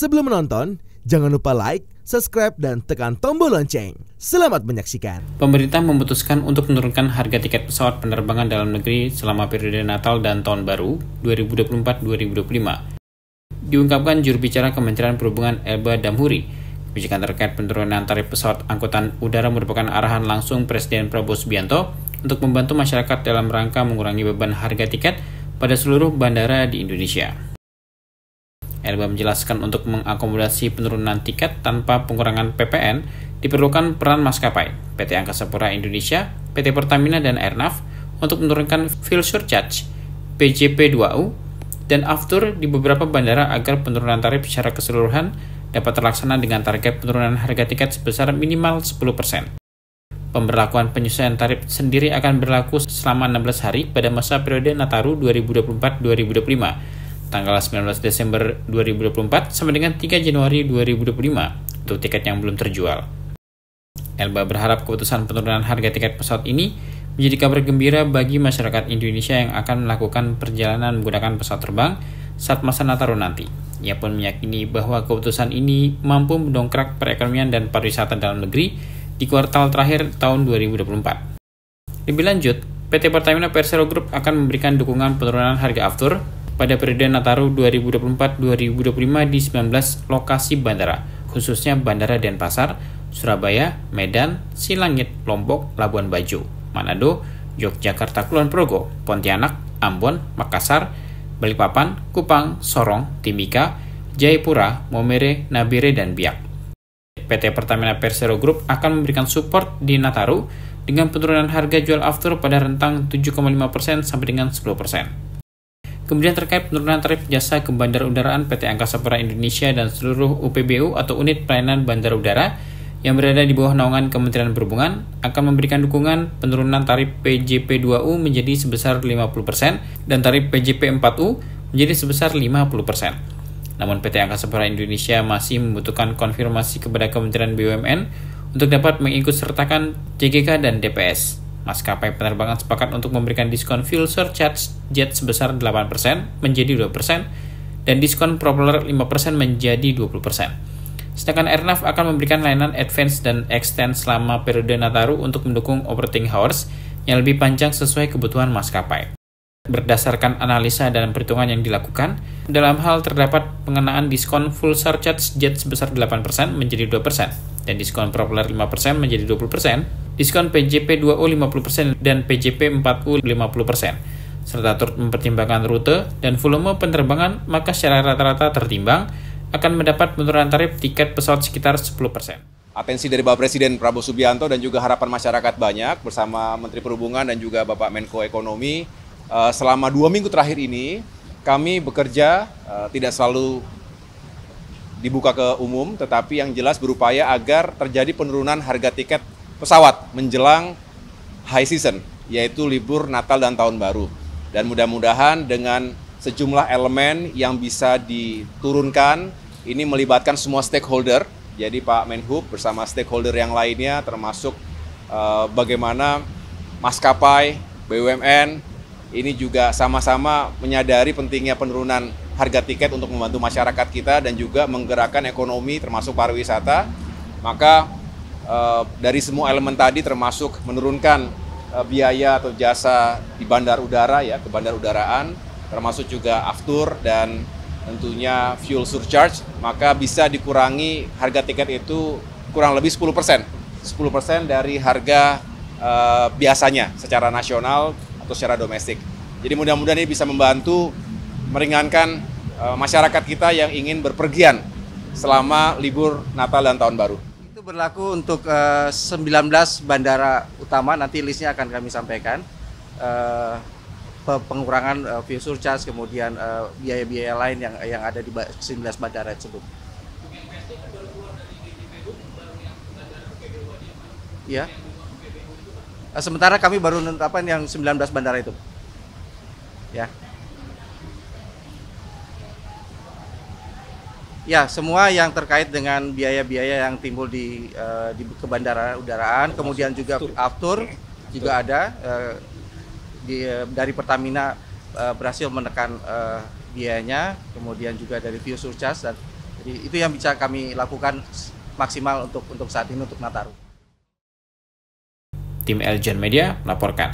Sebelum menonton, jangan lupa like, subscribe, dan tekan tombol lonceng. Selamat menyaksikan. Pemerintah memutuskan untuk menurunkan harga tiket pesawat penerbangan dalam negeri selama periode Natal dan Tahun Baru 2024-2025. Diungkapkan juru bicara Kementerian Perhubungan Elba Damhoeri. Kebijakan terkait penurunan tarif pesawat angkutan udara merupakan arahan langsung Presiden Prabowo Subianto untuk membantu masyarakat dalam rangka mengurangi beban harga tiket pada seluruh bandara di Indonesia. Elba menjelaskan untuk mengakomodasi penurunan tiket tanpa pengurangan PPN diperlukan peran maskapai, PT Angkasa Pura Indonesia, PT Pertamina, dan Airnav untuk menurunkan fuel surcharge, PJP2U, dan aftur di beberapa bandara agar penurunan tarif secara keseluruhan dapat terlaksana dengan target penurunan harga tiket sebesar minimal 10%. Pemberlakuan penyesuaian tarif sendiri akan berlaku selama 16 hari pada masa periode Nataru 2024-2025, tanggal 19 Desember 2024 sampai dengan 3 Januari 2025 untuk tiket yang belum terjual. Elba berharap keputusan penurunan harga tiket pesawat ini menjadi kabar gembira bagi masyarakat Indonesia yang akan melakukan perjalanan menggunakan pesawat terbang saat masa Nataru nanti. Ia pun meyakini bahwa keputusan ini mampu mendongkrak perekonomian dan pariwisata dalam negeri di kuartal terakhir tahun 2024. Lebih lanjut, PT Pertamina Persero Group akan memberikan dukungan penurunan harga aftur pada periode Nataru 2024-2025 di 19 lokasi bandara, khususnya Bandara Denpasar, Surabaya, Medan, Silangit, Lombok, Labuan Bajo, Manado, Yogyakarta Kulon Progo, Pontianak, Ambon, Makassar, Balikpapan, Kupang, Sorong, Timika, Jayapura, Momere, Nabire, dan Biak. PT Pertamina Persero Group akan memberikan support di Nataru dengan penurunan harga jual aftur pada rentang 7,5% sampai dengan 10%. Kemudian terkait penurunan tarif jasa ke bandara udaraan, PT Angkasa Pura Indonesia dan seluruh UPBU atau unit pelayanan bandara udara yang berada di bawah naungan Kementerian Perhubungan akan memberikan dukungan penurunan tarif PJP2U menjadi sebesar 50% dan tarif PJP4U menjadi sebesar 50%. Namun PT Angkasa Pura Indonesia masih membutuhkan konfirmasi kepada Kementerian BUMN untuk dapat mengikutsertakan JGK dan DPS. Maskapai penerbangan sepakat untuk memberikan diskon fuel surcharge jet sebesar 8% menjadi 2% dan diskon propeller 5% menjadi 20%. Sedangkan Airnav akan memberikan layanan advance dan extend selama periode Nataru untuk mendukung operating hours yang lebih panjang sesuai kebutuhan maskapai. Berdasarkan analisa dan perhitungan yang dilakukan, dalam hal terdapat pengenaan diskon full surcharge jet sebesar 8% menjadi 2% dan diskon propeller 5% menjadi 20%, diskon PJP2U 50% dan PJP4U 50%, serta turut mempertimbangkan rute dan volume penerbangan, maka secara rata-rata tertimbang akan mendapat penurunan tarif tiket pesawat sekitar 10%. Atensi dari Bapak Presiden Prabowo Subianto dan juga harapan masyarakat banyak bersama Menteri Perhubungan dan juga Bapak Menko Ekonomi. Selama 2 minggu terakhir ini kami bekerja tidak selalu dibuka ke umum, tetapi yang jelas berupaya agar terjadi penurunan harga tiket pesawat menjelang high season, yaitu libur Natal dan Tahun Baru. Dan mudah-mudahan dengan sejumlah elemen yang bisa diturunkan, ini melibatkan semua stakeholder, jadi Pak Menhub bersama stakeholder yang lainnya termasuk bagaimana maskapai, BUMN, ini juga sama-sama menyadari pentingnya penurunan harga tiket untuk membantu masyarakat kita dan juga menggerakkan ekonomi termasuk pariwisata. Maka dari semua elemen tadi termasuk menurunkan biaya atau jasa di bandar udara ya, ke bandar udaraan, termasuk juga aftur dan tentunya fuel surcharge, maka bisa dikurangi harga tiket itu kurang lebih 10%. 10% dari harga biasanya secara nasional atau secara domestik. Jadi mudah-mudahan ini bisa membantu meringankan masyarakat kita yang ingin berpergian selama libur Natal dan Tahun Baru. Itu berlaku untuk 19 bandara utama, nanti listnya akan kami sampaikan. Pengurangan fuel surcharge, kemudian biaya-biaya lain yang ada di 19 bandara tersebut. Ya. Sementara kami baru menetapkan yang 19 bandara itu. Ya. Ya, semua yang terkait dengan biaya-biaya yang timbul di bandara udaraan, kemudian juga aftur juga ada. Dari Pertamina berhasil menekan biayanya, kemudian juga dari fuel surcharge Jadi itu yang bisa kami lakukan maksimal untuk saat ini untuk Nataru. Tim Eljan Media melaporkan.